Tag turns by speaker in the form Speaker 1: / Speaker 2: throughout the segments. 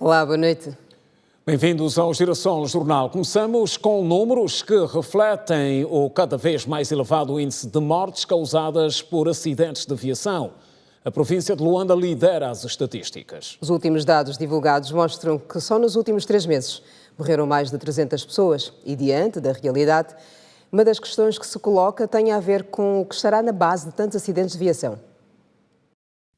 Speaker 1: Olá, boa noite.
Speaker 2: Bem-vindos ao Girassol Jornal. Começamos com números que refletem o cada vez mais elevado índice de mortes causadas por acidentes de aviação. A província de Luanda lidera as estatísticas.
Speaker 1: Os últimos dados divulgados mostram que só nos últimos 3 meses morreram mais de 300 pessoas e, diante da realidade, uma das questões que se coloca tem a ver com o que estará na base de tantos acidentes de aviação.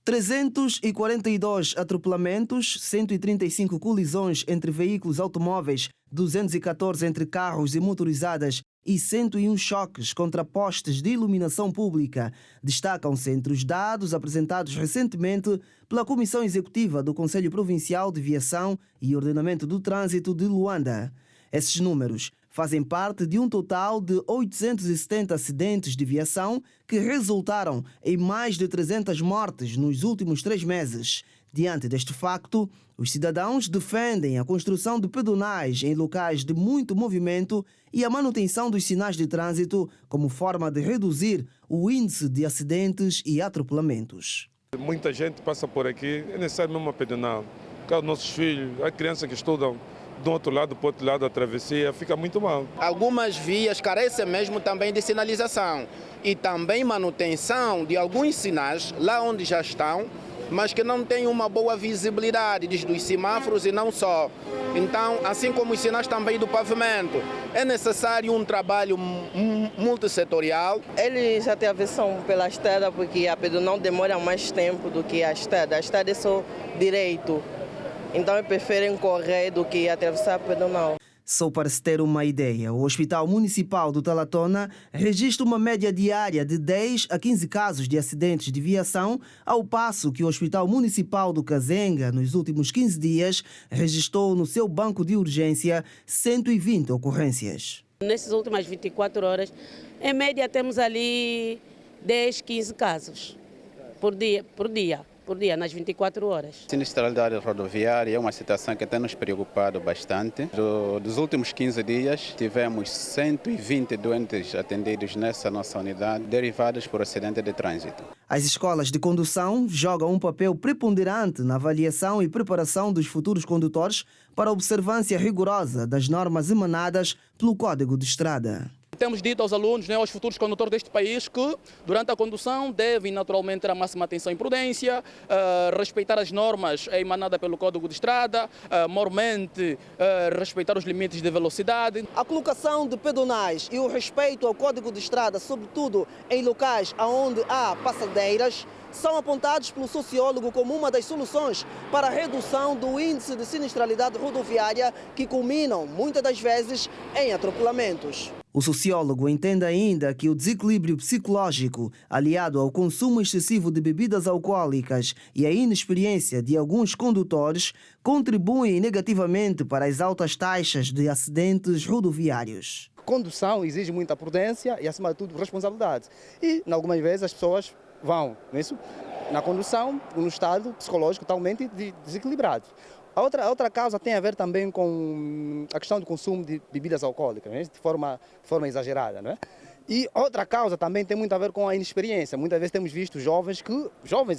Speaker 3: 342 atropelamentos, 135 colisões entre veículos automóveis, 214 entre carros e motorizadas e 101 choques contra postes de iluminação pública. Destacam-se entre os dados apresentados recentemente pela Comissão Executiva do Conselho Provincial de Viação e Ordenamento do Trânsito de Luanda. Esses números fazem parte de um total de 870 acidentes de viação que resultaram em mais de 300 mortes nos últimos 3 meses. Diante deste facto, os cidadãos defendem a construção de pedonais em locais de muito movimento e a manutenção dos sinais de trânsito como forma de reduzir o índice de acidentes e atropelamentos.
Speaker 4: Muita gente passa por aqui, é necessário mesmo uma pedonal. Porque os nossos filhos, as crianças que estudam de um outro lado para o outro lado, a travessia, fica muito mal.
Speaker 5: Algumas vias carecem mesmo também de sinalização e também manutenção de alguns sinais lá onde já estão, mas que não têm uma boa visibilidade dos semáforos e não só. Então, assim como os sinais também do pavimento, é necessário um trabalho multissetorial.
Speaker 6: Ele já tem aversão pela estrada porque a pedonal demora mais tempo do que a estrada. A estrada é só direito. Então, preferem correr do que atravessar a pedonal.
Speaker 3: Só para se ter uma ideia, o Hospital Municipal do Talatona registra uma média diária de 10 a 15 casos de acidentes de viação, ao passo que o Hospital Municipal do Kazenga, nos últimos 15 dias, registrou no seu banco de urgência 120 ocorrências.
Speaker 7: Nessas últimas 24 horas, em média, temos ali 10, 15 casos por dia, nas 24 horas.
Speaker 8: A sinistralidade rodoviária é uma situação que tem nos preocupado bastante. Dos últimos 15 dias, tivemos 120 doentes atendidos nessa nossa unidade, derivados por acidente de trânsito.
Speaker 3: As escolas de condução jogam um papel preponderante na avaliação e preparação dos futuros condutores para a observância rigorosa das normas emanadas pelo Código de Estrada.
Speaker 9: Temos dito aos alunos, aos futuros condutores deste país, que durante a condução devem naturalmente ter a máxima atenção e prudência, respeitar as normas emanadas pelo Código de Estrada, mormente respeitar os limites de velocidade.
Speaker 3: A colocação de pedonais e o respeito ao Código de Estrada, sobretudo em locais onde há passadeiras, são apontados pelo sociólogo como uma das soluções para a redução do índice de sinistralidade rodoviária que culminam, muitas das vezes, em atropelamentos. O sociólogo entende ainda que o desequilíbrio psicológico, aliado ao consumo excessivo de bebidas alcoólicas e a inexperiência de alguns condutores, contribuem negativamente para as altas taxas de acidentes rodoviários.
Speaker 10: Condução exige muita prudência e, acima de tudo, responsabilidade. E, em algumas vezes, as pessoas vão na condução, no estado psicológico totalmente desequilibrado. A outra causa tem a ver também com a questão do consumo de bebidas alcoólicas, de forma exagerada. Não é? E outra causa também tem muito a ver com a inexperiência. Muitas vezes temos visto jovens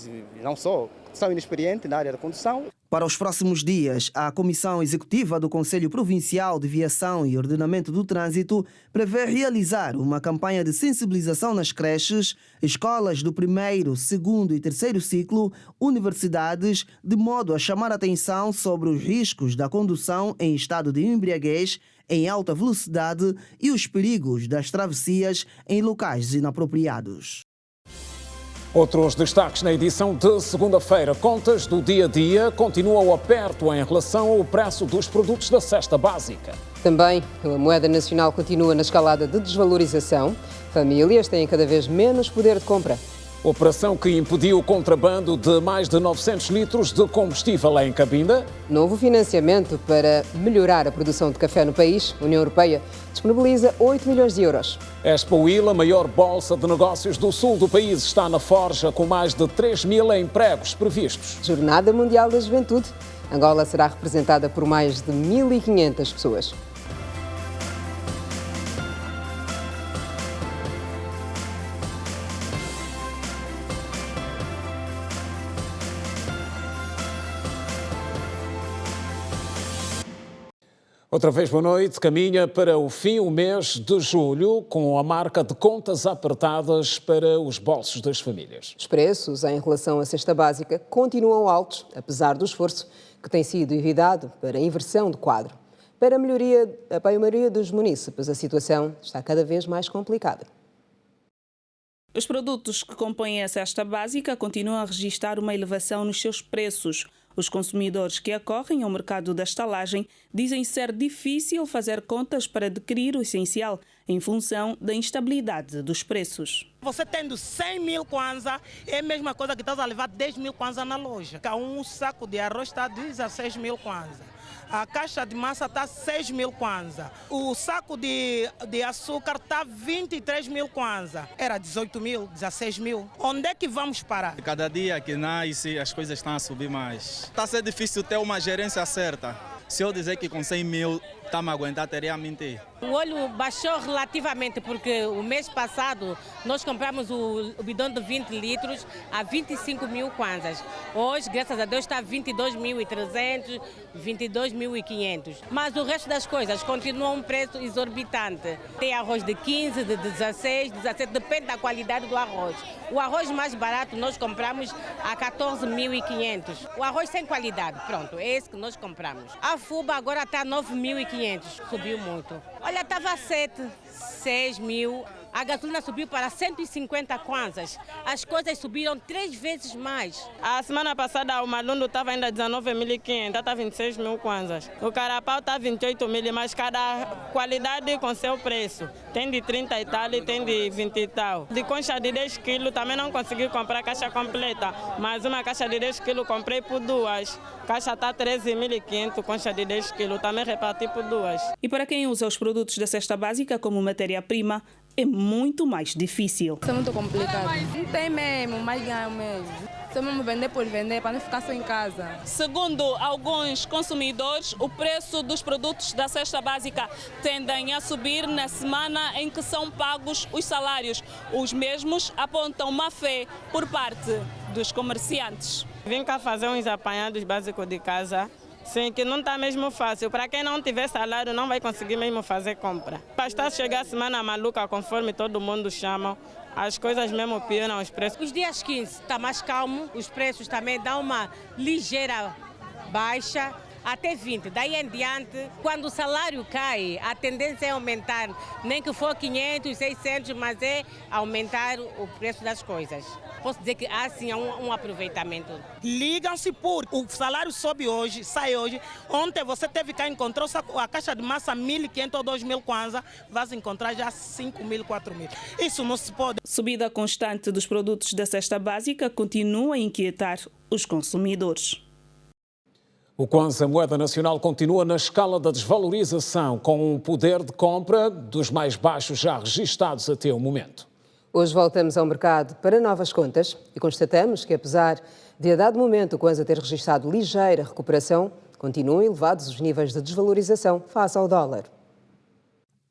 Speaker 10: e não só, que são inexperientes na área da condução.
Speaker 3: Para os próximos dias, a Comissão Executiva do Conselho Provincial de Viação e Ordenamento do Trânsito prevê realizar uma campanha de sensibilização nas creches, escolas do 1º, 2º e 3º ciclo, universidades, de modo a chamar a atenção sobre os riscos da condução em estado de embriaguez, em alta velocidade e os perigos das travessias em locais inapropriados.
Speaker 2: Outros destaques na edição de segunda-feira. Contas do dia-a-dia continuam aperto em relação ao preço dos produtos da cesta básica.
Speaker 1: Também a moeda nacional continua na escalada de desvalorização. Famílias têm cada vez menos poder de compra.
Speaker 2: Operação que impediu o contrabando de mais de 900 litros de combustível em Cabinda.
Speaker 1: Novo financiamento para melhorar a produção de café no país. A União Europeia disponibiliza 8 milhões de euros.
Speaker 2: Expo Ilha, a maior bolsa de negócios do sul do país, está na forja com mais de 3.000 empregos previstos.
Speaker 1: Jornada Mundial da Juventude. Angola será representada por mais de 1.500 pessoas.
Speaker 2: Outra vez, boa noite. Caminha para o fim o mês de julho, com a marca de contas apertadas para os bolsos das famílias.
Speaker 1: Os preços em relação à cesta básica continuam altos, apesar do esforço que tem sido envidado para a inversão de quadro. Para a maioria dos munícipes, a situação está cada vez mais complicada.
Speaker 11: Os produtos que compõem a cesta básica continuam a registrar uma elevação nos seus preços. Os consumidores que acorrem ao mercado da estalagem dizem ser difícil fazer contas para adquirir o essencial em função da instabilidade dos preços.
Speaker 12: Você tendo 100 mil kwanza, é a mesma coisa que estás a levar 10 mil kwanza na loja. Um saco de arroz está a 16 mil kwanza. A caixa de massa está 6 mil kwanza. O saco de açúcar está 23 mil kwanza. Era 18 mil, 16 mil. Onde é que vamos parar?
Speaker 13: Cada dia que nasce, as coisas estão a subir mais. Está a ser difícil ter uma gerência certa. Se eu dizer que com 100 mil está-me a aguentar, teria a mentir.
Speaker 7: O óleo baixou relativamente, porque o mês passado nós compramos o bidão de 20 litros a 25 mil kwanzas. Hoje, graças a Deus, está a 22.300, 22.500. Mas o resto das coisas continua um preço exorbitante. Tem arroz de 15, de 16, 17, depende da qualidade do arroz. O arroz mais barato nós compramos a 14.500. O arroz sem qualidade, pronto, é esse que nós compramos. A fuba agora está a 9.500, subiu muito. Olha, estava a 7, 6 mil. A gasolina subiu para 150 kwanzas. As coisas subiram 3 vezes mais.
Speaker 6: A semana passada o malundo estava ainda 19.500, está 26 mil kwanzas. O carapau está 28 mil, mas cada qualidade com seu preço. Tem de 30 e tal e tem de 20 e tal. De concha de 10 quilos também não consegui comprar a caixa completa, mas uma caixa de 10 quilos comprei por 2. Caixa está 13.500, concha de 10 quilos, também reparti por 2.
Speaker 11: E para quem usa os produtos da cesta básica como matéria-prima, é muito mais difícil.
Speaker 14: Isso é muito complicado. Não tem mesmo, mas ganho mesmo. Só mesmo vender por vender, para não ficar só em casa.
Speaker 11: Segundo alguns consumidores, o preço dos produtos da cesta básica tendem a subir na semana em que são pagos os salários. Os mesmos apontam má fé por parte dos comerciantes.
Speaker 6: Vim cá fazer uns apanhados básicos de casa. Sim, que não está mesmo fácil. Para quem não tiver salário, não vai conseguir mesmo fazer compra. Basta chegar a semana maluca, conforme todo mundo chama, as coisas mesmo pioram os preços.
Speaker 7: Os dias 15 está mais calmo, os preços também dão uma ligeira baixa, até 20. Daí em diante, quando o salário cai, a tendência é aumentar, nem que for 500, 600, mas é aumentar o preço das coisas. Posso dizer que há sim um aproveitamento.
Speaker 12: Ligam-se por o salário sobe hoje, sai hoje. Ontem você teve que encontrar a caixa de massa 1.500 ou 2.000 kwanza, vai encontrar já 5.000, 4.000. Isso não se pode.
Speaker 11: Subida constante dos produtos da cesta básica continua a inquietar os consumidores.
Speaker 2: O kwanza, a moeda nacional, continua na escala da desvalorização, com um poder de compra dos mais baixos já registados até o momento.
Speaker 1: Hoje voltamos ao mercado para novas contas e constatamos que, apesar de, a dado momento, o kwanza ter registrado ligeira recuperação, continuam elevados os níveis de desvalorização face ao dólar.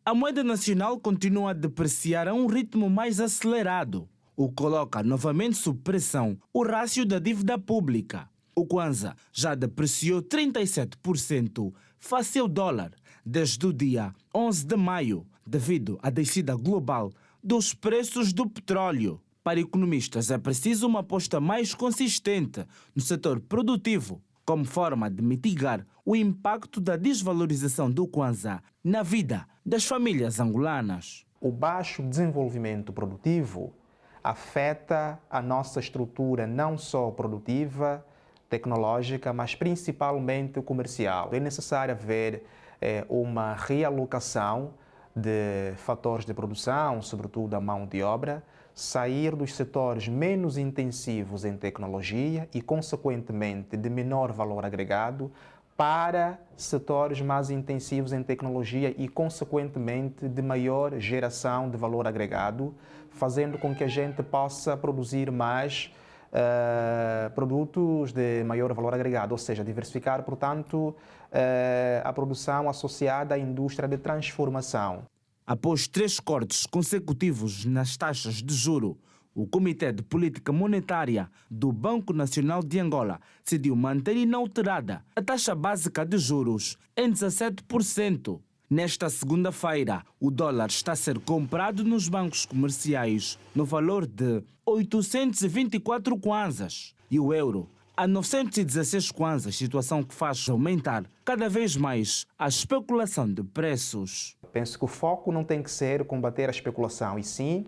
Speaker 3: A moeda nacional continua a depreciar a um ritmo mais acelerado, o que coloca novamente sob pressão o rácio da dívida pública. O kwanza já depreciou 37% face ao dólar desde o dia 11 de maio, devido à descida global dos preços do petróleo. Para economistas, é preciso uma aposta mais consistente no setor produtivo, como forma de mitigar o impacto da desvalorização do kwanza na vida das famílias angolanas.
Speaker 15: O baixo desenvolvimento produtivo afeta a nossa estrutura não só produtiva, tecnológica, mas principalmente comercial. É necessário haver uma realocação de fatores de produção, sobretudo a mão de obra, sair dos setores menos intensivos em tecnologia e, consequentemente, de menor valor agregado, para setores mais intensivos em tecnologia e, consequentemente, de maior geração de valor agregado, fazendo com que a gente possa produzir mais produtos de maior valor agregado, ou seja, diversificar, portanto, a produção associada à indústria de transformação.
Speaker 3: Após 3 cortes consecutivos nas taxas de juro, O Comitê de Política Monetária do Banco Nacional de Angola decidiu manter inalterada a taxa básica de juros em 17%. Nesta segunda-feira, o dólar está a ser comprado nos bancos comerciais no valor de 824 kwanzas e o euro a 916 kwanzas, situação que faz aumentar cada vez mais a especulação de preços.
Speaker 15: Penso que o foco não tem que ser combater a especulação, e sim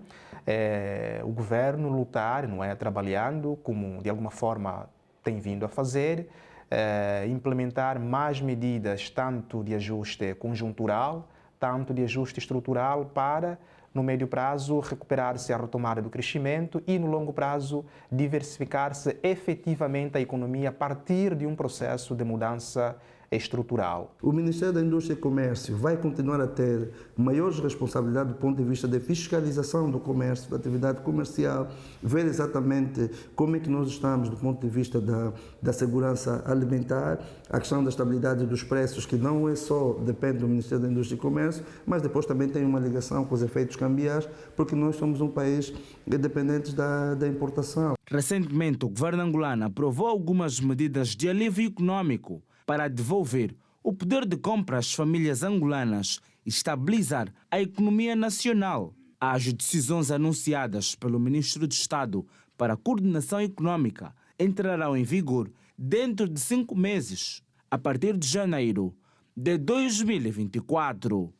Speaker 15: o governo lutar, não é, trabalhando, como de alguma forma tem vindo a fazer, implementar mais medidas, tanto de ajuste conjuntural, tanto de ajuste estrutural, para, no médio prazo, recuperar-se a retomada do crescimento e, no longo prazo, diversificar-se efetivamente a economia a partir de um processo de mudança estrutural.
Speaker 16: O Ministério da Indústria e Comércio vai continuar a ter maiores responsabilidades do ponto de vista da fiscalização do comércio, da atividade comercial, ver exatamente como é que nós estamos do ponto de vista da segurança alimentar, a questão da estabilidade dos preços, que não é só depende do Ministério da Indústria e Comércio, mas depois também tem uma ligação com os efeitos cambiais, porque nós somos um país dependente da importação.
Speaker 3: Recentemente, o governo angolano aprovou algumas medidas de alívio econômico para devolver o poder de compra às famílias angolanas e estabilizar a economia nacional. As decisões anunciadas pelo Ministro de Estado para a Coordenação Econômica entrarão em vigor dentro de 5 meses, a partir de janeiro de 2024.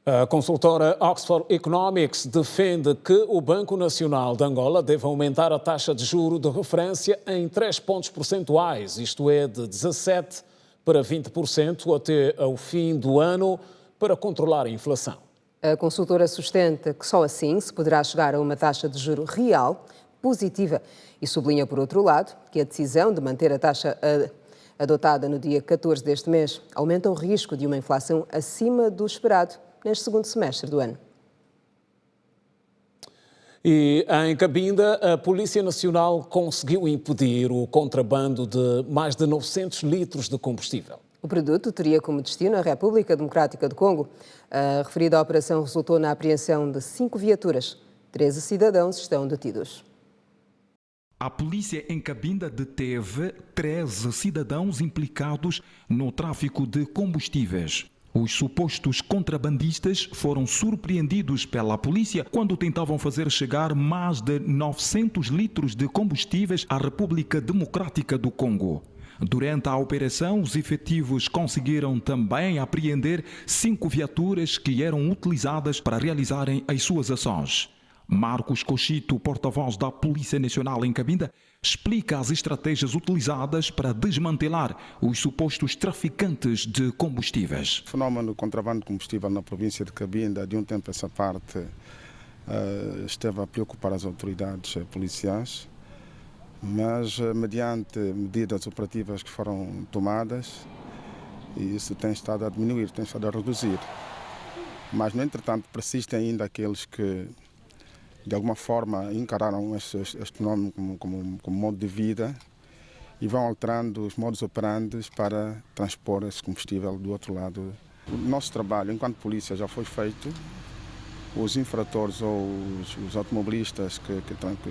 Speaker 2: A consultora Oxford Economics defende que o Banco Nacional de Angola deve aumentar a taxa de juro de referência em 3 pontos percentuais, isto é, de 17% para 20% até ao fim do ano, para controlar a inflação.
Speaker 1: A consultora sustenta que só assim se poderá chegar a uma taxa de juro real, positiva, e sublinha, por outro lado, que a decisão de manter a taxa adotada no dia 14 deste mês aumenta o risco de uma inflação acima do esperado neste segundo semestre do ano.
Speaker 2: E em Cabinda, a Polícia Nacional conseguiu impedir o contrabando de mais de 900 litros de combustível.
Speaker 1: O produto teria como destino a República Democrática do Congo. A referida operação resultou na apreensão de 5 viaturas. 13 cidadãos estão detidos.
Speaker 17: A polícia em Cabinda deteve 13 cidadãos implicados no tráfico de combustíveis. Os supostos contrabandistas foram surpreendidos pela polícia quando tentavam fazer chegar mais de 900 litros de combustíveis à República Democrática do Congo. Durante a operação, os efetivos conseguiram também apreender 5 viaturas que eram utilizadas para realizarem as suas ações. Marcos Cochito, porta-voz da Polícia Nacional em Cabinda, explica as estratégias utilizadas para desmantelar os supostos traficantes de combustíveis.
Speaker 18: O fenómeno do contrabando de combustível na província de Cabinda, de um tempo a essa parte, esteve a preocupar as autoridades policiais, mas mediante medidas operativas que foram tomadas, isso tem estado a diminuir, tem estado a reduzir. Mas, no entretanto, persistem ainda aqueles que de alguma forma encararam este fenómeno como modo de vida e vão alterando os modos operantes para transpor esse combustível do outro lado. O nosso trabalho enquanto polícia já foi feito. Os infratores ou os automobilistas que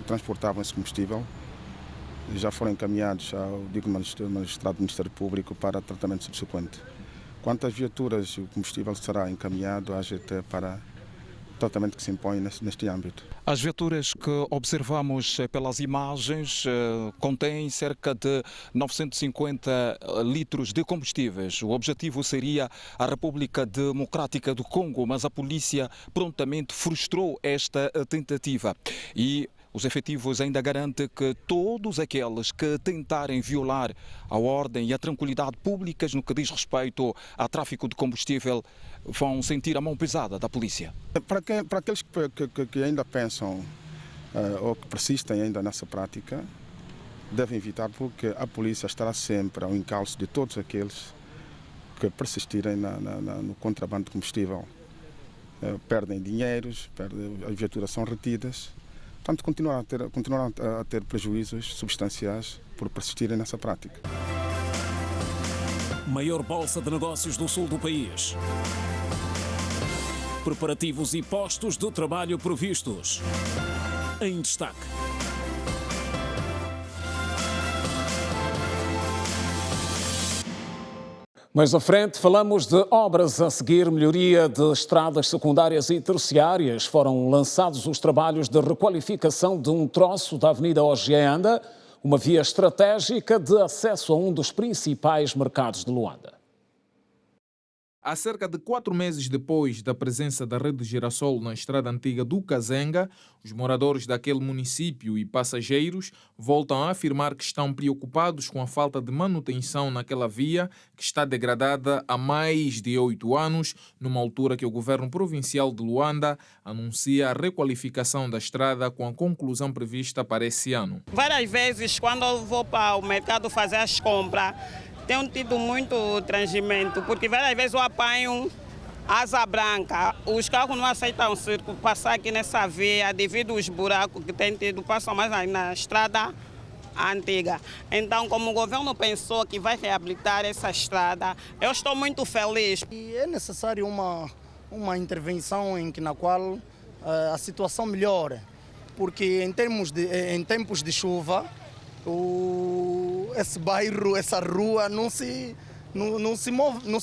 Speaker 18: transportavam esse combustível já foram encaminhados ao digno magistrado do Ministério Público para tratamento subsequente. Quanto às viaturas, o combustível será encaminhado à AGT para tratamento que se impõe neste âmbito.
Speaker 17: As viaturas que observamos pelas imagens contêm cerca de 950 litros de combustíveis. O objetivo seria a República Democrática do Congo, mas a polícia prontamente frustrou esta tentativa. E os efetivos ainda garantem que todos aqueles que tentarem violar a ordem e a tranquilidade públicas no que diz respeito a tráfico de combustível vão sentir a mão pesada da polícia.
Speaker 18: Para aqueles que ainda pensam ou que persistem ainda nessa prática, devem evitar, porque a polícia estará sempre ao encalço de todos aqueles que persistirem no contrabando de combustível. Perdem dinheiros, as viaturas são retidas. Portanto, continuarão a ter prejuízos substanciais por persistirem nessa prática.
Speaker 2: Maior bolsa de negócios do sul do país. Preparativos e postos de trabalho previstos. em destaque. Mais à frente, falamos de obras a seguir, melhoria de estradas secundárias e terciárias. Foram lançados os trabalhos de requalificação de um troço da Avenida Ogianda, uma via estratégica de acesso a um dos principais mercados de Luanda.
Speaker 19: Há cerca de 4 meses depois da presença da rede Girassol na estrada antiga do Kazenga, os moradores daquele município e passageiros voltam a afirmar que estão preocupados com a falta de manutenção naquela via que está degradada há mais de 8 anos, numa altura que o governo provincial de Luanda anuncia a requalificação da estrada com a conclusão prevista para esse ano.
Speaker 6: Várias vezes, quando eu vou para o mercado fazer as compras, tenho tido muito transgimento, porque várias vezes eu apanho asa branca. Os carros não aceitam passar aqui nessa via devido aos buracos que tem tido, passam mais na estrada antiga. Então, como o governo pensou que vai reabilitar essa estrada, eu estou muito feliz.
Speaker 10: E é necessário uma intervenção na qual a situação melhore, porque em tempos de chuva, esse bairro, essa rua não se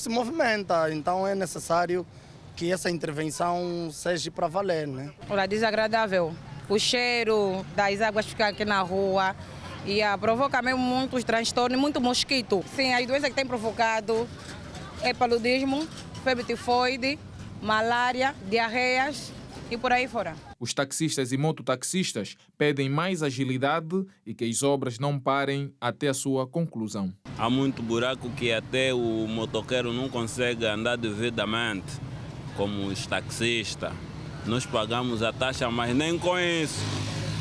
Speaker 10: movimenta, então é necessário que essa intervenção seja para valer, né?
Speaker 14: Olha, desagradável. O cheiro das águas ficar aqui na rua e provoca mesmo muitos transtornos, muito mosquito. Sim, as doenças que tem provocado é paludismo, febre tifoide, malária, diarreias e por aí fora.
Speaker 19: Os taxistas e mototaxistas pedem mais agilidade e que as obras não parem até a sua conclusão.
Speaker 20: Há muito buraco que até o motoqueiro não consegue andar devidamente, como os taxistas. Nós pagamos a taxa, mas nem com isso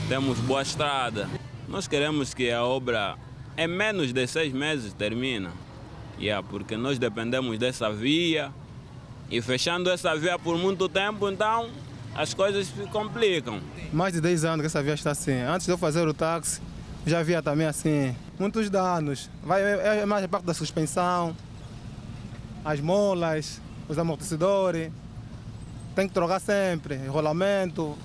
Speaker 20: temos boa estrada. Nós queremos que a obra em menos de 6 meses termine, porque nós dependemos dessa via e fechando essa via por muito tempo, então as coisas se complicam.
Speaker 21: Mais de 10 anos que essa via está assim. Antes de eu fazer o táxi, já havia também assim, muitos danos. É mais a parte da suspensão, as molas, os amortecedores. Tem que trocar sempre, rolamento.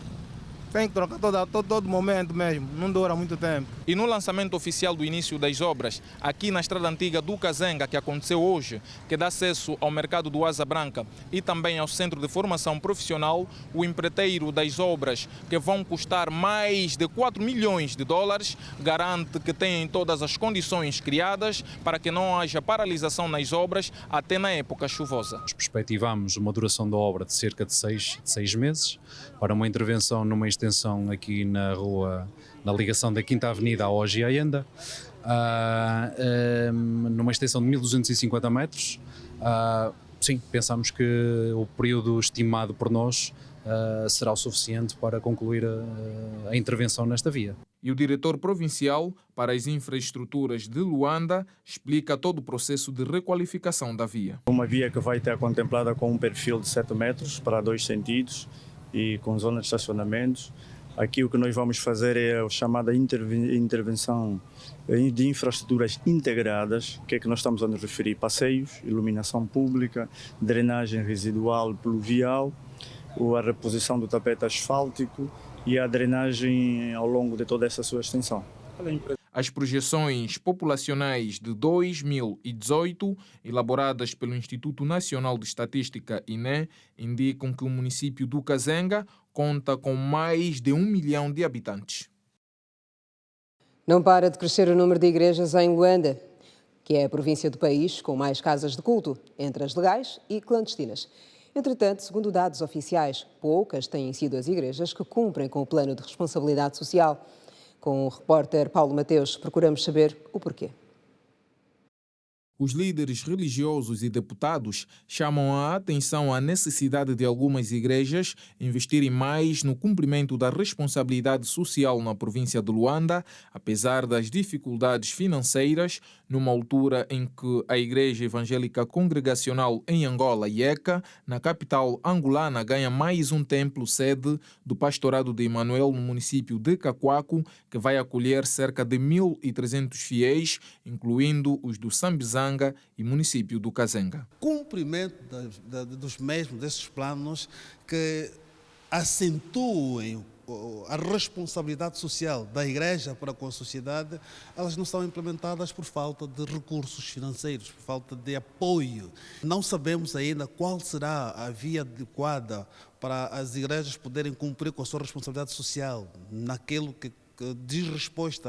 Speaker 21: Tem que trocar todo momento mesmo, não dura muito tempo.
Speaker 19: E no lançamento oficial do início das obras, aqui na estrada antiga do Kazenga, que aconteceu hoje, que dá acesso ao mercado do Asa Branca e também ao Centro de Formação Profissional, o empreiteiro das obras, que vão custar mais de 4 milhões de dólares, garante que tem todas as condições criadas para que não haja paralisação nas obras até na época chuvosa.
Speaker 22: Perspectivamos uma duração da obra de cerca de 6 meses, para uma intervenção numa extensão aqui na rua, na ligação da Quinta Avenida à Ogianda, numa extensão de 1250 metros. Sim, pensamos que o período estimado por nós será o suficiente para concluir a intervenção nesta via.
Speaker 19: E o diretor provincial para as infraestruturas de Luanda explica todo o processo de requalificação da via.
Speaker 23: Uma via que vai estar contemplada com um perfil de 7 metros para 2 sentidos e com zona de estacionamentos. Aqui o que nós vamos fazer é a chamada intervenção de infraestruturas integradas, que é que nós estamos a nos referir: passeios, iluminação pública, drenagem residual pluvial, a reposição do tapete asfáltico e a drenagem ao longo de toda essa sua extensão.
Speaker 19: As projeções populacionais de 2018, elaboradas pelo Instituto Nacional de Estatística, INE, indicam que o município do Kazenga conta com mais de 1 milhão de habitantes.
Speaker 1: Não para de crescer o número de igrejas em Luanda, que é a província do país com mais casas de culto, entre as legais e clandestinas. Entretanto, segundo dados oficiais, poucas têm sido as igrejas que cumprem com o plano de responsabilidade social. Com o repórter Paulo Mateus, procuramos saber o porquê.
Speaker 19: Os líderes religiosos e deputados chamam a atenção à necessidade de algumas igrejas investirem mais no cumprimento da responsabilidade social na província de Luanda, apesar das dificuldades financeiras, numa altura em que a Igreja Evangélica Congregacional em Angola, IECA, na capital angolana, ganha mais um templo sede do pastorado de Emmanuel no município de Cacoaco, que vai acolher cerca de 1.300 fiéis, incluindo os do Sambizanga e município do Kazenga.
Speaker 24: Cumprimento dos mesmos, desses planos que acentuem
Speaker 4: a responsabilidade social da Igreja para com a sociedade, elas não são implementadas por falta de recursos financeiros, por falta de apoio. Não sabemos ainda qual será a via adequada para as igrejas poderem cumprir com a sua responsabilidade social naquilo que diz respeito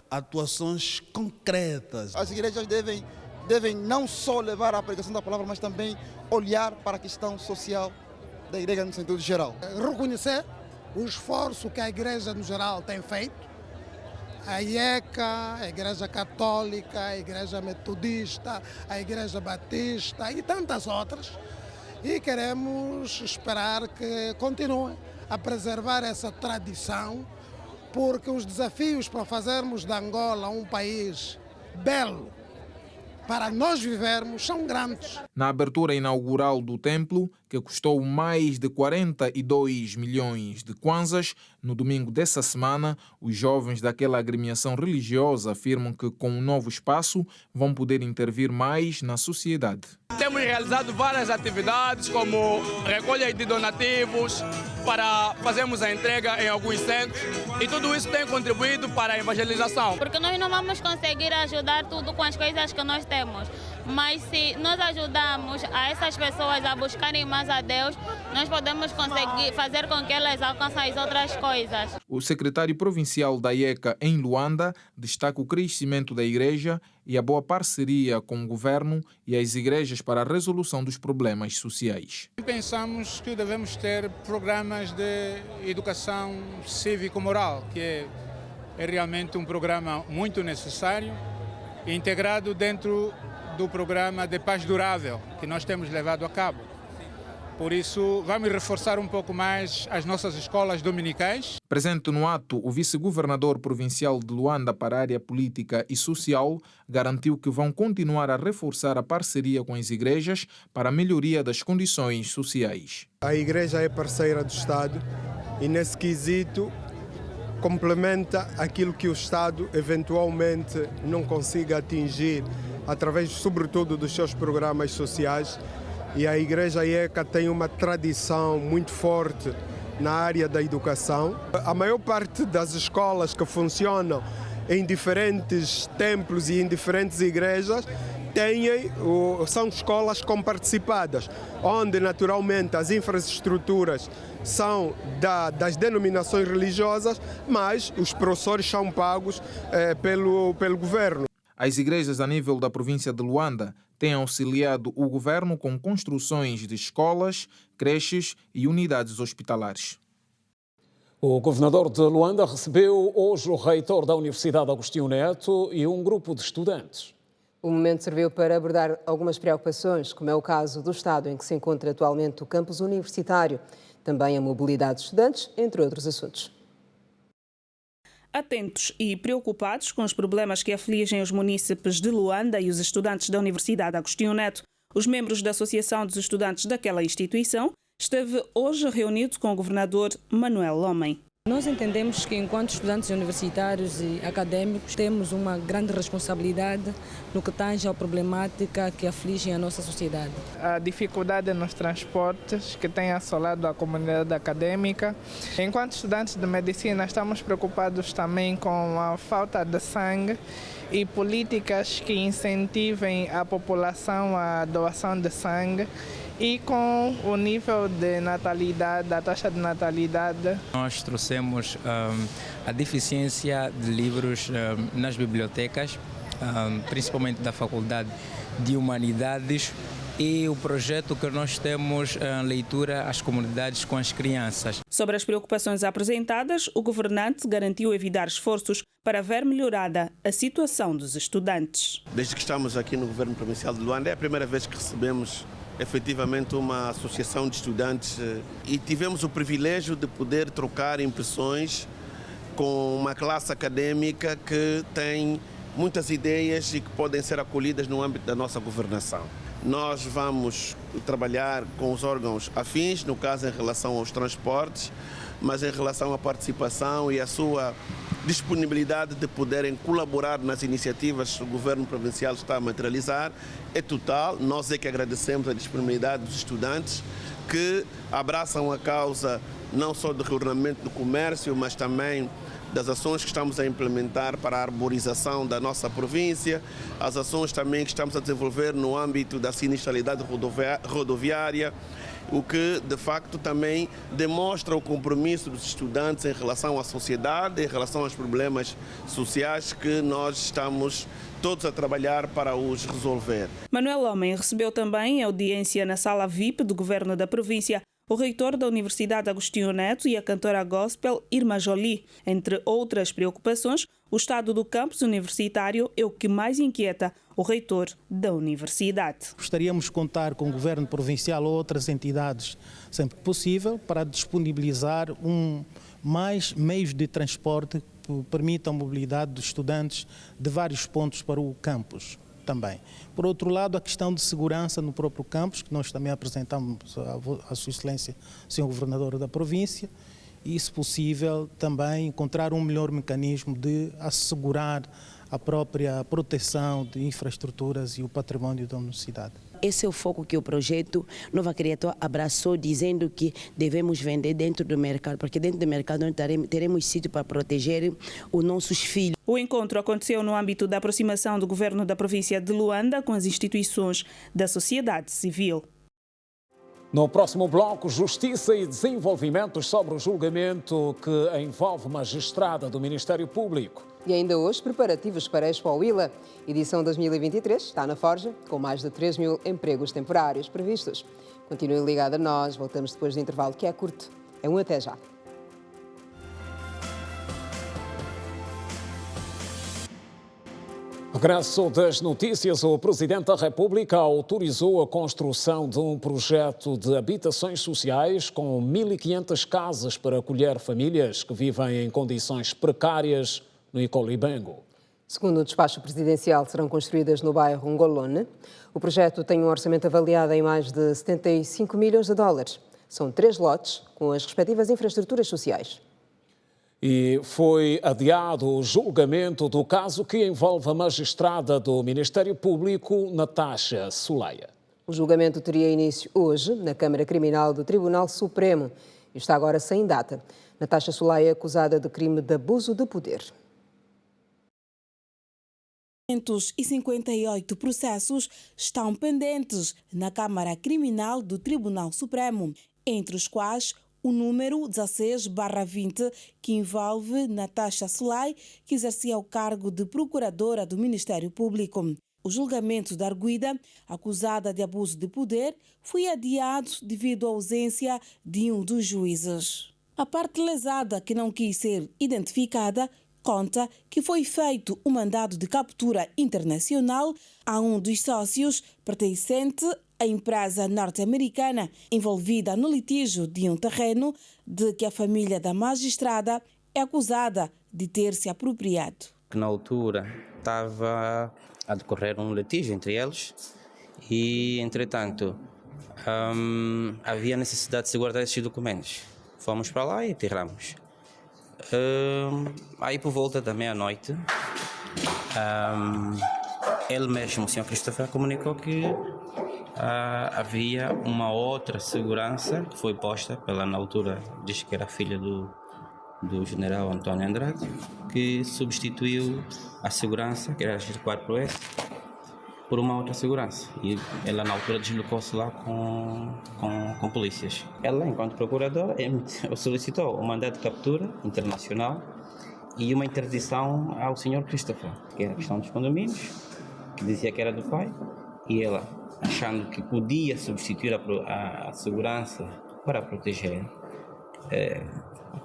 Speaker 4: a atuações concretas.
Speaker 5: As igrejas devem não só levar a pregação da palavra, mas também olhar para a questão social da igreja no sentido geral.
Speaker 8: Reconhecer o esforço que a igreja no geral tem feito, a IECA, a igreja católica, a igreja metodista, a igreja batista e tantas outras, e queremos esperar que continuem a preservar essa tradição, porque os desafios para fazermos de Angola um país belo para nós vivermos são grandes.
Speaker 19: Na abertura inaugural do templo, que custou mais de 42 milhões de kwanzas, no domingo dessa semana, os jovens daquela agremiação religiosa afirmam que com um novo espaço vão poder intervir mais na sociedade.
Speaker 24: Temos realizado várias atividades, como recolha de donativos, para fazermos a entrega em alguns centros, e tudo isso tem contribuído para a evangelização.
Speaker 25: Porque nós não vamos conseguir ajudar tudo com as coisas que nós temos, mas se nós ajudarmos a essas pessoas a buscarem mais a Deus, nós podemos conseguir fazer com que elas alcancem as outras coisas.
Speaker 19: O secretário provincial da IECA em Luanda destaca o crescimento da igreja e a boa parceria com o governo e as igrejas para a resolução dos problemas sociais.
Speaker 26: Pensamos que devemos ter programas de educação cívico-moral, que é realmente um programa muito necessário, integrado dentro do programa de paz durável que nós temos levado a cabo. Por isso, vamos reforçar um pouco mais as nossas escolas dominicais.
Speaker 19: Presente no ato, o vice-governador provincial de Luanda para a área política e social garantiu que vão continuar a reforçar a parceria com as igrejas para a melhoria das condições sociais.
Speaker 27: A igreja é parceira do Estado e, nesse quesito, complementa aquilo que o Estado eventualmente não consiga atingir através, sobretudo, dos seus programas sociais. E a Igreja IECA tem uma tradição muito forte na área da educação. A maior parte das escolas que funcionam em diferentes templos e em diferentes igrejas são escolas comparticipadas, onde naturalmente as infraestruturas são das denominações religiosas, mas os professores são pagos pelo governo.
Speaker 19: As igrejas a nível da província de Luanda têm auxiliado o governo com construções de escolas, creches e unidades hospitalares.
Speaker 2: O governador de Luanda recebeu hoje o reitor da Universidade Agostinho Neto e um grupo de estudantes.
Speaker 1: O momento serviu para abordar algumas preocupações, como é o caso do estado em que se encontra atualmente o campus universitário, também a mobilidade de estudantes, entre outros assuntos.
Speaker 11: Atentos e preocupados com os problemas que afligem os munícipes de Luanda e os estudantes da Universidade Agostinho Neto, os membros da Associação dos Estudantes daquela instituição esteve hoje reunido com o governador Manuel Homem.
Speaker 28: Nós entendemos que, enquanto estudantes universitários e académicos, temos uma grande responsabilidade no que tange à problemática que aflige a nossa sociedade.
Speaker 29: A dificuldade nos transportes que tem assolado a comunidade acadêmica. Enquanto estudantes de medicina, estamos preocupados também com a falta de sangue e políticas que incentivem a população à doação de sangue. E com o nível de natalidade, a taxa de natalidade.
Speaker 30: Nós trouxemos a deficiência de livros nas bibliotecas, principalmente da Faculdade de Humanidades, e o projeto que nós temos leitura às comunidades com as crianças.
Speaker 11: Sobre as preocupações apresentadas, o governante garantiu evitar esforços para ver melhorada a situação dos estudantes.
Speaker 31: Desde que estamos aqui no governo provincial de Luanda, é a primeira vez que recebemos efetivamente uma associação de estudantes e tivemos o privilégio de poder trocar impressões com uma classe acadêmica que tem muitas ideias e que podem ser acolhidas no âmbito da nossa governação. Nós vamos trabalhar com os órgãos afins, no caso em relação aos transportes, mas em relação à participação e à sua disponibilidade de poderem colaborar nas iniciativas que o governo provincial está a materializar é total. Nós é que agradecemos a disponibilidade dos estudantes que abraçam a causa não só do reordenamento do comércio, mas também das ações que estamos a implementar para a arborização da nossa província, as ações também que estamos a desenvolver no âmbito da sinistralidade rodoviária, o que de facto também demonstra o compromisso dos estudantes em relação à sociedade, em relação aos problemas sociais que nós estamos todos a trabalhar para os resolver.
Speaker 11: Manuel Homem recebeu também audiência na sala VIP do Governo da província o reitor da Universidade Agostinho Neto e a cantora gospel Irma Jolie. Entre outras preocupações, o estado do campus universitário é o que mais inquieta o reitor da universidade.
Speaker 3: Gostaríamos de contar com o governo provincial ou outras entidades, sempre que possível, para disponibilizar mais meios de transporte que permitam a mobilidade dos estudantes de vários pontos para o campus. Também. Por outro lado, a questão de segurança no próprio campus, que nós também apresentamos à Sua Excelência, Sr. Governador da província, e, se possível, também encontrar um melhor mecanismo de assegurar a própria proteção de infraestruturas e o património da universidade.
Speaker 6: Esse é o foco que o projeto Nova Criatura abraçou, dizendo que devemos vender dentro do mercado, porque dentro do mercado nós teremos sítio para proteger os nossos filhos.
Speaker 11: O encontro aconteceu no âmbito da aproximação do governo da província de Luanda com as instituições da sociedade civil.
Speaker 2: No próximo bloco, Justiça e Desenvolvimento sobre o julgamento que envolve magistrada do Ministério Público.
Speaker 1: E ainda hoje, preparativos para a Expo Willa, edição 2023, está na Forja, com mais de 3 mil empregos temporários previstos. Continue ligado a nós, voltamos depois do intervalo, que é curto. É um até já.
Speaker 2: Regresso das notícias, o Presidente da República autorizou a construção de um projeto de habitações sociais com 1.500 casas para acolher famílias que vivem em condições precárias no Icolibengo.
Speaker 1: Segundo o despacho presidencial, serão construídas no bairro Ngolone. O projeto tem um orçamento avaliado em mais de 75 milhões de dólares. São 3 lotes com as respectivas infraestruturas sociais.
Speaker 2: E foi adiado o julgamento do caso que envolve a magistrada do Ministério Público, Natasha Soleia.
Speaker 1: O julgamento teria início hoje na Câmara Criminal do Tribunal Supremo e está agora sem data. Natasha Soleia é acusada de crime de abuso de poder.
Speaker 7: 558 processos estão pendentes na Câmara Criminal do Tribunal Supremo, entre os quais o número 16/20, que envolve Natasha Soleia, que exercia o cargo de procuradora do Ministério Público. O julgamento da arguida, acusada de abuso de poder, foi adiado devido à ausência de um dos juízes. A parte lesada, que não quis ser identificada, conta que foi feito um mandado de captura internacional a um dos sócios pertencente à empresa norte-americana envolvida no litígio de um terreno de que a família da magistrada é acusada de ter se apropriado.
Speaker 9: Na altura estava a decorrer um litígio entre eles e, entretanto, havia necessidade de se guardar esses documentos. Fomos para lá e aterramos. Aí por volta da meia-noite, ele mesmo, o Sr. Christopher, comunicou que havia uma outra segurança que foi posta pela, na altura, diz que era filha do general António Andrade, que substituiu a segurança, que era a G4S, por uma outra segurança. E ela, na altura, deslocou-se lá com polícias. Ela, enquanto procuradora, solicitou um mandato de captura internacional e uma interdição ao Sr. Christopher, que era a questão dos condomínios, que dizia que era do pai, e ela, achando que podia substituir a segurança para proteger,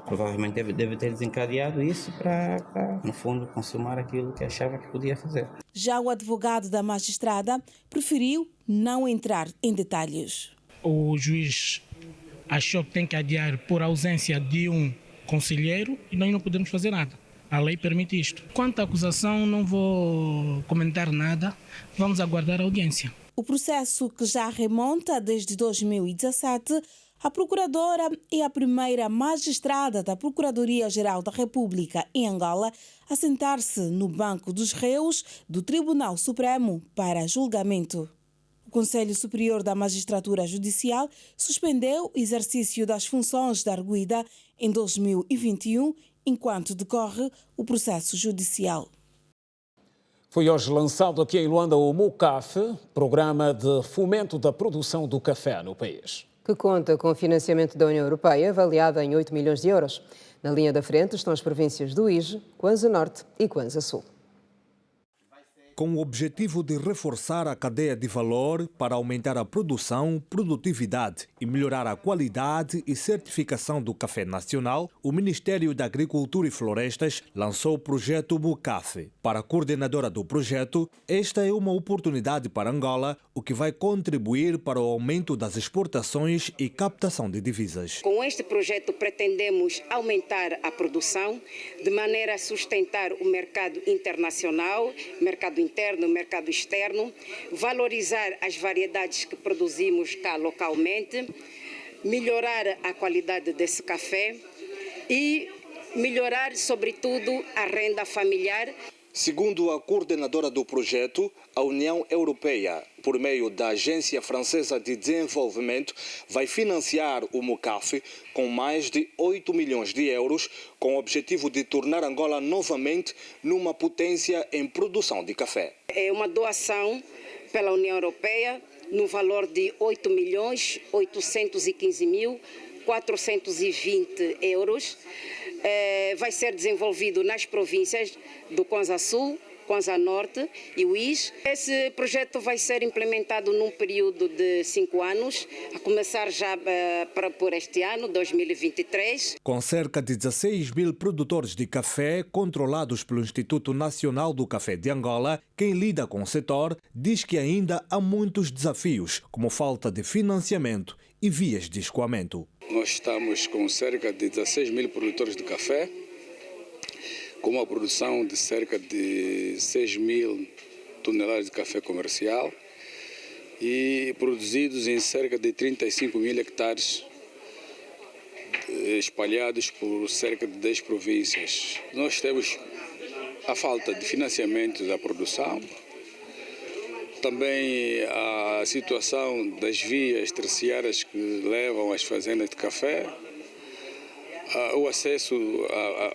Speaker 9: provavelmente deve ter desencadeado isso para, no fundo, consumar aquilo que achava que podia fazer.
Speaker 7: Já o advogado da magistrada preferiu não entrar em detalhes.
Speaker 10: O juiz achou que tem que adiar por ausência de um conselheiro e nós não podemos fazer nada. A lei permite isto. Quanto à acusação, não vou comentar nada. Vamos aguardar a audiência.
Speaker 7: O processo, que já remonta desde 2017, a procuradora é a primeira magistrada da Procuradoria-Geral da República em Angola a sentar-se no banco dos réus do Tribunal Supremo para julgamento. O Conselho Superior da Magistratura Judicial suspendeu o exercício das funções da arguida em 2021, enquanto decorre o processo judicial.
Speaker 2: Foi hoje lançado aqui em Luanda o MUCAF, Programa de Fomento da Produção do Café no país,
Speaker 1: que conta com financiamento da União Europeia, avaliado em 8 milhões de euros. Na linha da frente estão as províncias do Ige, Kwanza Norte e Kwanza Sul.
Speaker 12: Com o objetivo de reforçar a cadeia de valor para aumentar a produção, produtividade e melhorar a qualidade e certificação do café nacional, o Ministério da Agricultura e Florestas lançou o projeto MUCAF. Para a coordenadora do projeto, esta é uma oportunidade para Angola, o que vai contribuir para o aumento das exportações e captação de divisas.
Speaker 13: Com este projeto pretendemos aumentar a produção de maneira a sustentar o mercado internacional, mercado interno, mercado externo, valorizar as variedades que produzimos cá localmente, melhorar a qualidade desse café e melhorar, sobretudo, a renda familiar.
Speaker 14: Segundo a coordenadora do projeto, a União Europeia, por meio da Agência Francesa de Desenvolvimento, vai financiar o MUCAF com mais de 8 milhões de euros, com o objetivo de tornar Angola novamente numa potência em produção de café.
Speaker 13: É uma doação pela União Europeia no valor de 8.815.420 euros. Vai ser desenvolvido nas províncias do Kwanza Sul, Kwanza Norte e o Ige. Esse projeto vai ser implementado num período de 5 anos, a começar já por este ano, 2023.
Speaker 12: Com cerca de 16 mil produtores de café controlados pelo Instituto Nacional do Café de Angola, quem lida com o setor diz que ainda há muitos desafios, como falta de financiamento e vias de escoamento.
Speaker 15: Nós estamos com cerca de 16 mil produtores de café, com uma produção de cerca de 6 mil toneladas de café comercial e produzidos em cerca de 35 mil hectares espalhados por cerca de 10 províncias. Nós temos a falta de financiamento da produção, também a situação das vias terciárias que levam às fazendas de café, o acesso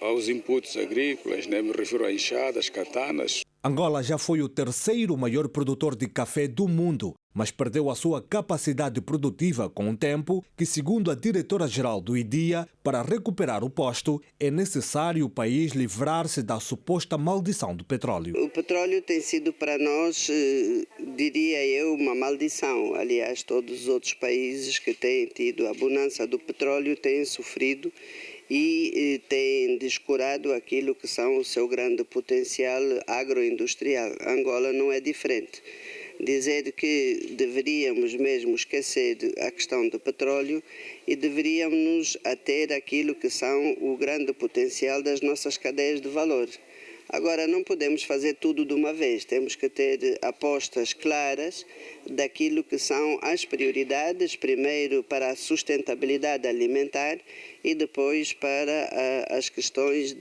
Speaker 15: aos inputs agrícolas, me refiro a enxadas, katanas.
Speaker 12: Angola já foi o terceiro maior produtor de café do mundo, mas perdeu a sua capacidade produtiva com o tempo que, segundo a diretora-geral do IDIA, para recuperar o posto, é necessário o país livrar-se da suposta maldição do petróleo.
Speaker 16: O petróleo tem sido para nós, diria eu, uma maldição. Aliás, todos os outros países que têm tido a bonança do petróleo têm sofrido e têm descurado aquilo que são o seu grande potencial agroindustrial. Angola não é diferente. Dizer que deveríamos mesmo esquecer a questão do petróleo e deveríamos nos ater àquilo que são o grande potencial das nossas cadeias de valor. Agora, não podemos fazer tudo de uma vez, temos que ter apostas claras daquilo que são as prioridades, primeiro para a sustentabilidade alimentar e depois para as questões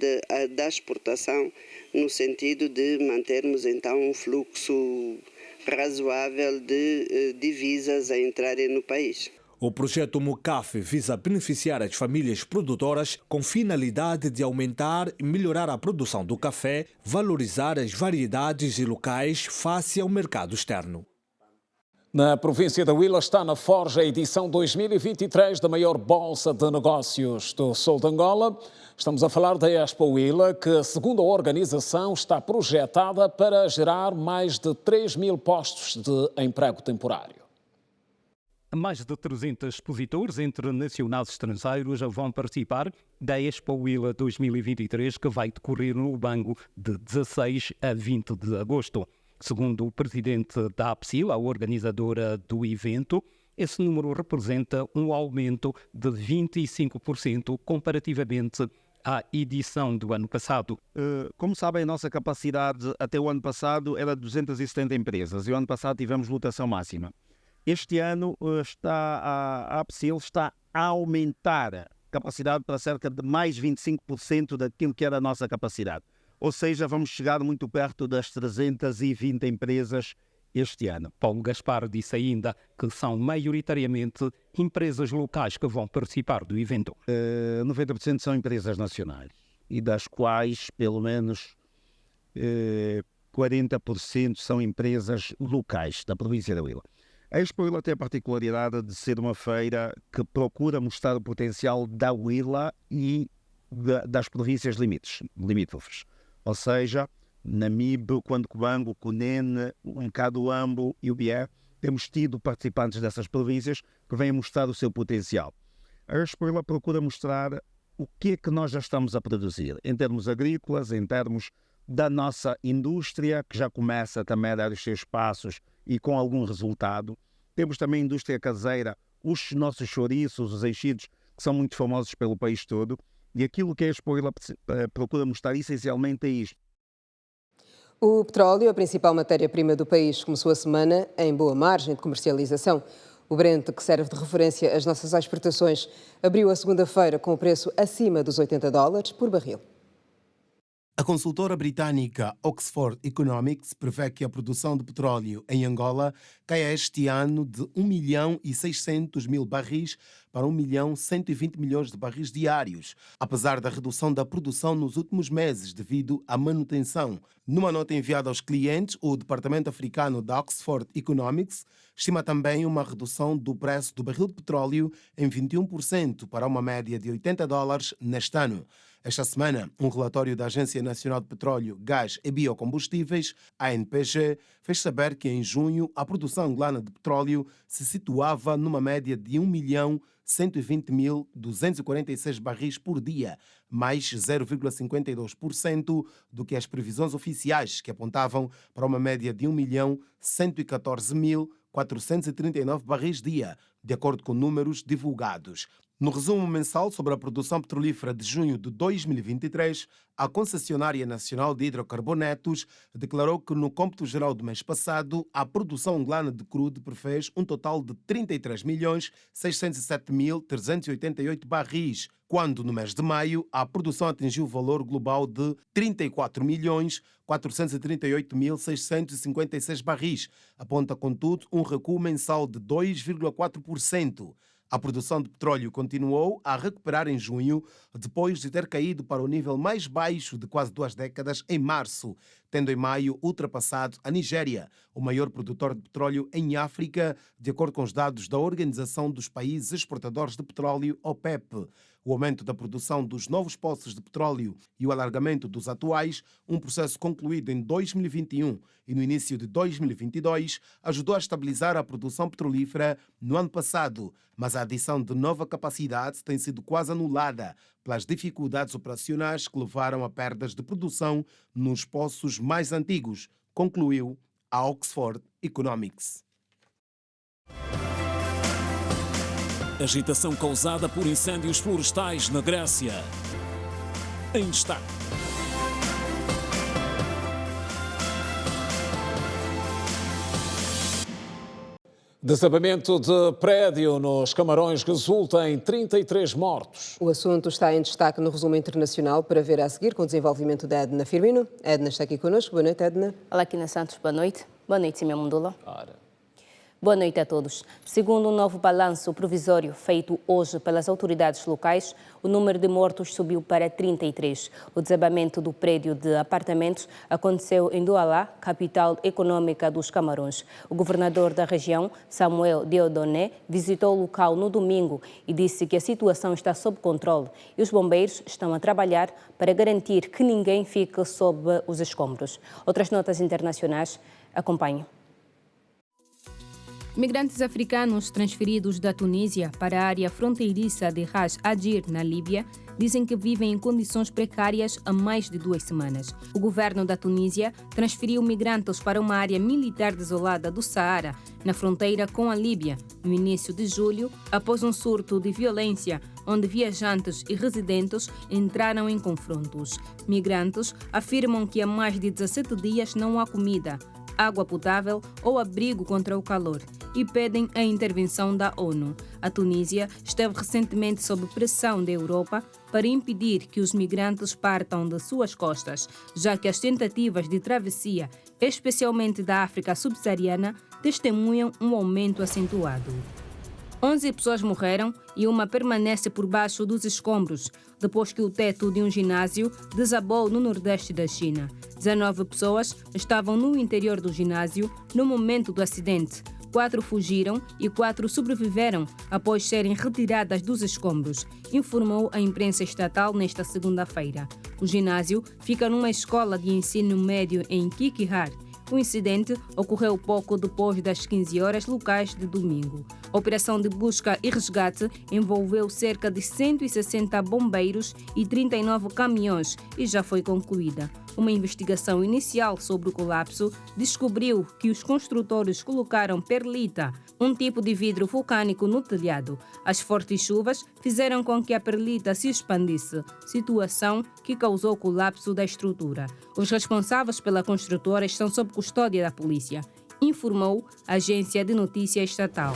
Speaker 16: da exportação, no sentido de mantermos então um fluxo razoável de divisas a entrarem no país.
Speaker 12: O projeto MUCAF visa beneficiar as famílias produtoras com finalidade de aumentar e melhorar a produção do café, valorizar as variedades e locais face ao mercado externo.
Speaker 2: Na província da Huila está na forja a edição 2023 da maior bolsa de negócios do sul de Angola. Estamos a falar da Expo Huila, que, segundo a organização, está projetada para gerar mais de 3 mil postos de emprego temporário.
Speaker 17: Mais de 300 expositores, entre nacionais e estrangeiros, vão participar da Expo Huila 2023, que vai decorrer no Lubango de 16 a 20 de agosto. Segundo o presidente da APSIL, a organizadora do evento, esse número representa um aumento de 25% comparativamente à edição do ano passado.
Speaker 4: Como sabem, a nossa capacidade até o ano passado era de 270 empresas e o ano passado tivemos lotação máxima. Este ano a APSIL está a aumentar a capacidade para cerca de mais 25% daquilo que era a nossa capacidade. Ou seja, vamos chegar muito perto das 320 empresas este ano.
Speaker 17: Paulo Gaspar disse ainda que são maioritariamente empresas locais que vão participar do evento.
Speaker 4: 90% são empresas nacionais e das quais pelo menos 40% são empresas locais da província da Huila. A Expo Huila tem a particularidade de ser uma feira que procura mostrar o potencial da Huila e das províncias limítrofes. Ou seja, Namibe, Cuando-Cubango, Cunene, Ncaduambo e o Bié, temos tido participantes dessas províncias que vêm mostrar o seu potencial. A Expo Huila procura mostrar o que é que nós já estamos a produzir, em termos agrícolas, em termos da nossa indústria, que já começa também a dar os seus passos e com algum resultado. Temos também a indústria caseira, os nossos chouriços, os enchidos, que são muito famosos pelo país todo. E aquilo que a Expo Huila procura mostrar essencialmente é isto.
Speaker 1: O petróleo, a principal matéria-prima do país, começou a semana em boa margem de comercialização. O Brent, que serve de referência às nossas exportações, abriu a segunda-feira com o preço acima dos $80 por barril.
Speaker 5: A consultora britânica Oxford Economics prevê que a produção de petróleo em Angola caia este ano de 1.600.000 barris para 1.120.000.000 de barris diários, apesar da redução da produção nos últimos meses devido à manutenção. Numa nota enviada aos clientes, o departamento africano da Oxford Economics estima também uma redução do preço do barril de petróleo em 21% para uma média de $80 neste ano. Esta semana, um relatório da Agência Nacional de Petróleo, Gás e Biocombustíveis, ANPG, fez saber que em junho a produção angolana de petróleo se situava numa média de 1.120.246 barris por dia, mais 0,52% do que as previsões oficiais, que apontavam para uma média de 1.114.439 barris dia, de acordo com números divulgados. No resumo mensal sobre a produção petrolífera de junho de 2023, a Concessionária Nacional de Hidrocarbonetos declarou que no cômputo geral do mês passado, a produção angolana de crudo prefez um total de 33.607.388 barris, quando no mês de maio a produção atingiu o valor global de 34.438.656 barris, aponta, contudo, um recuo mensal de 2,4%. A produção de petróleo continuou a recuperar em junho, depois de ter caído para o nível mais baixo de quase 2 décadas em março, tendo em maio ultrapassado a Nigéria, o maior produtor de petróleo em África, de acordo com os dados da Organização dos Países Exportadores de Petróleo, OPEP. O aumento da produção dos novos poços de petróleo e o alargamento dos atuais, um processo concluído em 2021 e no início de 2022, ajudou a estabilizar a produção petrolífera no ano passado, mas a adição de nova capacidade tem sido quase anulada pelas dificuldades operacionais que levaram a perdas de produção nos poços mais antigos, concluiu a Oxford Economics.
Speaker 2: Agitação causada por incêndios florestais na Grécia. Em destaque. Desabamento de prédio nos Camarões resulta em 33 mortos.
Speaker 1: O assunto está em destaque no resumo internacional para ver a seguir com o desenvolvimento da Edna Firmino. Edna está aqui connosco. Boa noite, Edna.
Speaker 8: Olá, Quina Santos. Boa noite. Boa noite, Simão Mundula. Boa noite a todos. Segundo um novo balanço provisório feito hoje pelas autoridades locais, o número de mortos subiu para 33. O desabamento do prédio de apartamentos aconteceu em Douala, capital econômica dos Camarões. O governador da região, Samuel Dieudonné, visitou o local no domingo e disse que a situação está sob controle e os bombeiros estão a trabalhar para garantir que ninguém fique sob os escombros. Outras notas internacionais, acompanhe. Migrantes africanos transferidos da Tunísia para a área fronteiriça de Ras Adir, na Líbia, dizem que vivem em condições precárias há mais de 2 semanas. O governo da Tunísia transferiu migrantes para uma área militar desolada do Saara, na fronteira com a Líbia, no início de julho, após um surto de violência, onde viajantes e residentes entraram em confrontos. Migrantes afirmam que há mais de 17 dias não há comida, água potável ou abrigo contra o calor e pedem a intervenção da ONU. A Tunísia esteve recentemente sob pressão da Europa para impedir que os migrantes partam de suas costas, já que as tentativas de travessia, especialmente da África subsaariana, testemunham um aumento acentuado. 11 pessoas morreram e uma permanece por baixo dos escombros, depois que o teto de um ginásio desabou no nordeste da China. 19 pessoas estavam no interior do ginásio no momento do acidente. 4 fugiram e 4 sobreviveram após serem retiradas dos escombros, informou a imprensa estatal nesta segunda-feira. O ginásio fica numa escola de ensino médio em Kikihar. O incidente ocorreu pouco depois das 15 horas locais de domingo. A operação de busca e resgate envolveu cerca de 160 bombeiros e 39 caminhões e já foi concluída. Uma investigação inicial sobre o colapso descobriu que os construtores colocaram perlita, um tipo de vidro vulcânico, no telhado. As fortes chuvas fizeram com que a perlita se expandisse, situação que causou o colapso da estrutura. Os responsáveis pela construtora estão sob custódia da polícia, informou a agência de notícias estatal.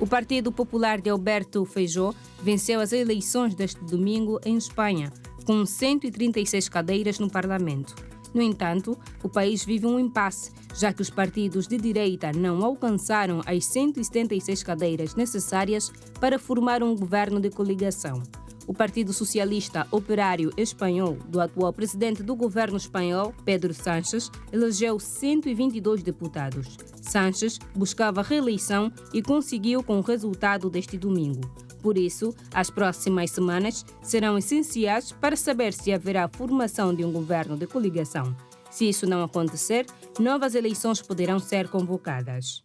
Speaker 8: O Partido Popular de Alberto Feijó venceu as eleições deste domingo em Espanha, com 136 cadeiras no Parlamento. No entanto, o país vive um impasse, já que os partidos de direita não alcançaram as 176 cadeiras necessárias para formar um governo de coligação. O Partido Socialista Operário Espanhol, do atual presidente do governo espanhol, Pedro Sánchez, elegeu 122 deputados. Sánchez buscava reeleição e conseguiu com o resultado deste domingo. Por isso, as próximas semanas serão essenciais para saber se haverá formação de um governo de coligação. Se isso não acontecer, novas eleições poderão ser convocadas.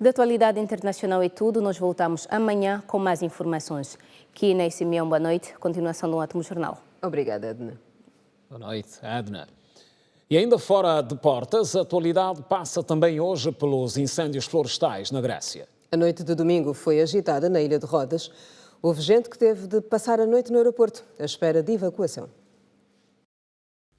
Speaker 8: Da atualidade internacional é tudo. Nós voltamos amanhã com mais informações. Kina e Simeão, boa noite. Continuação do Ótimo Jornal.
Speaker 1: Obrigada, Edna.
Speaker 2: Boa noite, Edna. E ainda fora de portas, a atualidade passa também hoje pelos incêndios florestais na Grécia.
Speaker 1: A noite de domingo foi agitada na ilha de Rodas. Houve gente que teve de passar a noite no aeroporto, à espera de evacuação.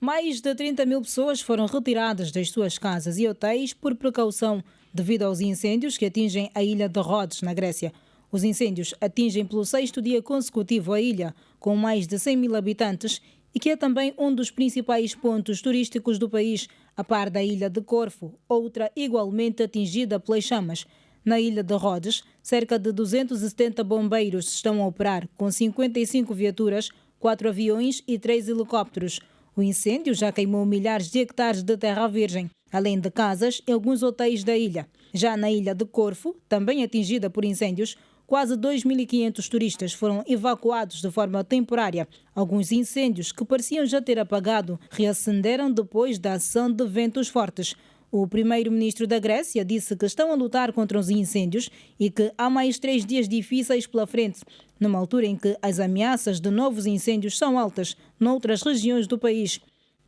Speaker 18: Mais de 30 mil pessoas foram retiradas das suas casas e hotéis por precaução, devido aos incêndios que atingem a ilha de Rodas, na Grécia. Os incêndios atingem pelo 6º dia consecutivo a ilha, com mais de 100 mil habitantes, e que é também um dos principais pontos turísticos do país, a par da ilha de Corfo, outra igualmente atingida pelas chamas. Na ilha de Rodas, cerca de 270 bombeiros estão a operar, com 55 viaturas, 4 aviões e 3 helicópteros. O incêndio já queimou milhares de hectares de terra virgem, além de casas e alguns hotéis da ilha. Já na ilha de Corfo, também atingida por incêndios, quase 2.500 turistas foram evacuados de forma temporária. Alguns incêndios que pareciam já ter apagado reacenderam depois da ação de ventos fortes. O primeiro-ministro da Grécia disse que estão a lutar contra os incêndios e que há mais 3 dias difíceis pela frente, numa altura em que as ameaças de novos incêndios são altas noutras regiões do país.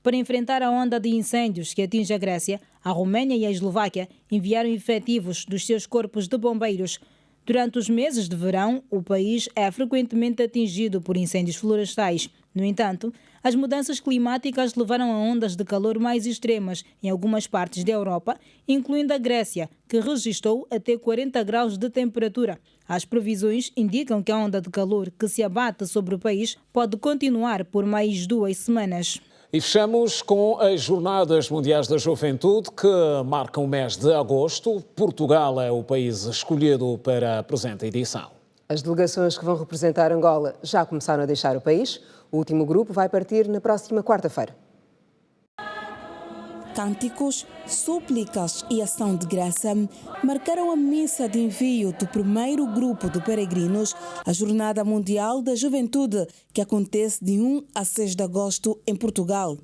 Speaker 18: Para enfrentar a onda de incêndios que atinge a Grécia, a Roménia e a Eslováquia enviaram efetivos dos seus corpos de bombeiros. Durante os meses de verão, o país é frequentemente atingido por incêndios florestais. No entanto, as mudanças climáticas levaram a ondas de calor mais extremas em algumas partes da Europa, incluindo a Grécia, que registrou até 40 graus de temperatura. As previsões indicam que a onda de calor que se abate sobre o país pode continuar por mais 2 semanas.
Speaker 2: E fechamos com as Jornadas Mundiais da Juventude, que marcam o mês de agosto. Portugal é o país escolhido para a presente edição.
Speaker 1: As delegações que vão representar Angola já começaram a deixar o país. O último grupo vai partir na próxima quarta-feira.
Speaker 7: Cânticos, súplicas e ação de graça marcaram a missa de envio do primeiro grupo de peregrinos à Jornada Mundial da Juventude, que acontece de 1 a 6 de agosto em Portugal.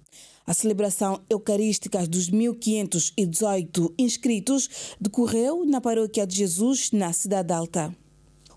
Speaker 7: A celebração eucarística dos 1.518 inscritos decorreu na Paróquia de Jesus, na Cidade Alta.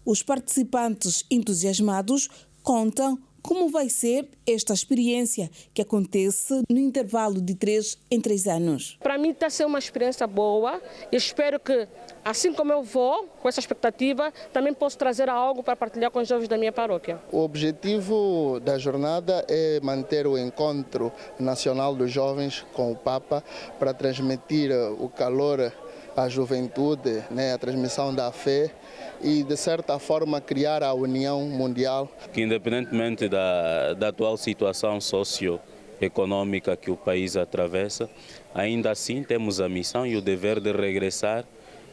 Speaker 7: Os participantes entusiasmados contam como vai ser esta experiência que acontece no intervalo de 3 em 3 anos.
Speaker 19: Para mim está a ser uma experiência boa e espero que, assim como eu vou com essa expectativa, também posso trazer algo para partilhar com os jovens da minha paróquia.
Speaker 20: O objetivo da jornada é manter o encontro nacional dos jovens com o Papa para transmitir o calor à juventude, a transmissão da fé e, de certa forma, criar a união mundial.
Speaker 21: Que, independentemente da atual situação socioeconômica que o país atravessa, ainda assim temos a missão e o dever de regressar,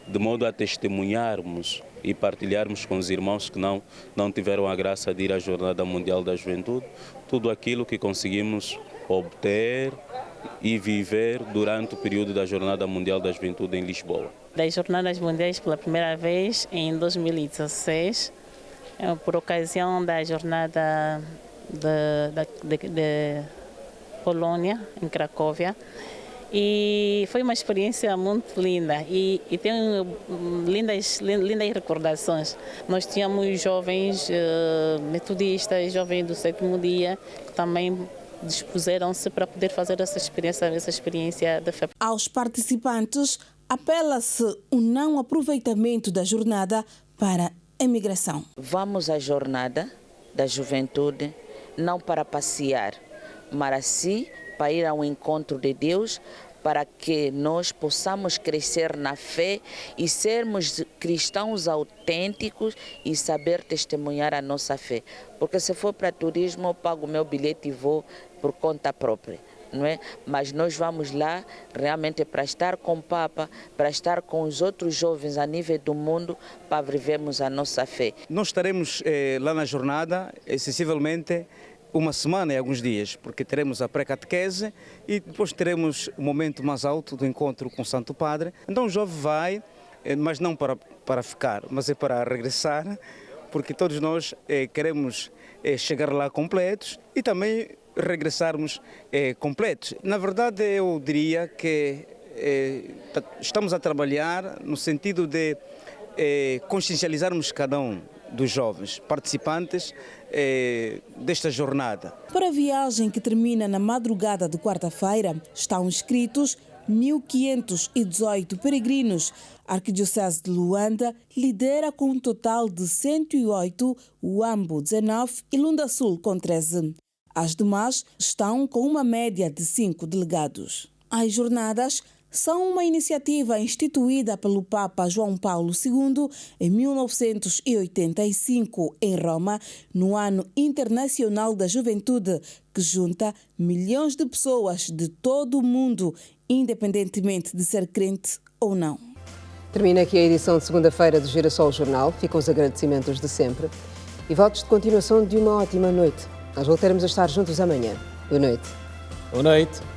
Speaker 21: de modo a testemunharmos e partilharmos com os irmãos que não tiveram a graça de ir à Jornada Mundial da Juventude, tudo aquilo que conseguimos obter e viver durante o período da Jornada Mundial da Juventude em Lisboa.
Speaker 22: Das Jornadas Mundiais pela primeira vez em 2016, por ocasião da Jornada de Polônia, em Cracóvia. E foi uma experiência muito linda e tem lindas recordações. Nós tínhamos jovens metodistas, jovens do 7º dia, que também dispuseram-se para poder fazer essa experiência de fé.
Speaker 7: Aos participantes, apela-se o não aproveitamento da jornada para a imigração.
Speaker 23: Vamos à jornada da juventude não para passear, mas assim para ir ao encontro de Deus, para que nós possamos crescer na fé e sermos cristãos autênticos e saber testemunhar a nossa fé. Porque se for para turismo, eu pago o meu bilhete e vou por conta própria, não é? Mas nós vamos lá realmente para estar com o Papa, para estar com os outros jovens a nível do mundo, para vivermos a nossa fé.
Speaker 24: Nós estaremos lá na jornada, sensivelmente, uma semana e alguns dias, porque teremos a pré-catequese e depois teremos o momento mais alto do encontro com o Santo Padre. Então o jovem vai, mas não para ficar, mas é para regressar, porque todos nós queremos chegar lá completos e também regressarmos completos. Na verdade, eu diria que estamos a trabalhar no sentido de consciencializarmos cada um dos jovens participantes desta jornada.
Speaker 7: Para a viagem que termina na madrugada de quarta-feira, estão inscritos 1.518 peregrinos. A Arquidiocese de Luanda lidera com um total de 108, Huambo 19 e Lunda Sul com 13. As demais estão com uma média de 5 delegados. As jornadas são uma iniciativa instituída pelo Papa João Paulo II em 1985 em Roma, no Ano Internacional da Juventude, que junta milhões de pessoas de todo o mundo, independentemente de ser crente ou não.
Speaker 1: Termina aqui a edição de segunda-feira do Girassol Jornal. Ficam os agradecimentos de sempre e votos de continuação de uma ótima noite. Nós voltaremos a estar juntos amanhã. Boa noite.
Speaker 2: Boa noite.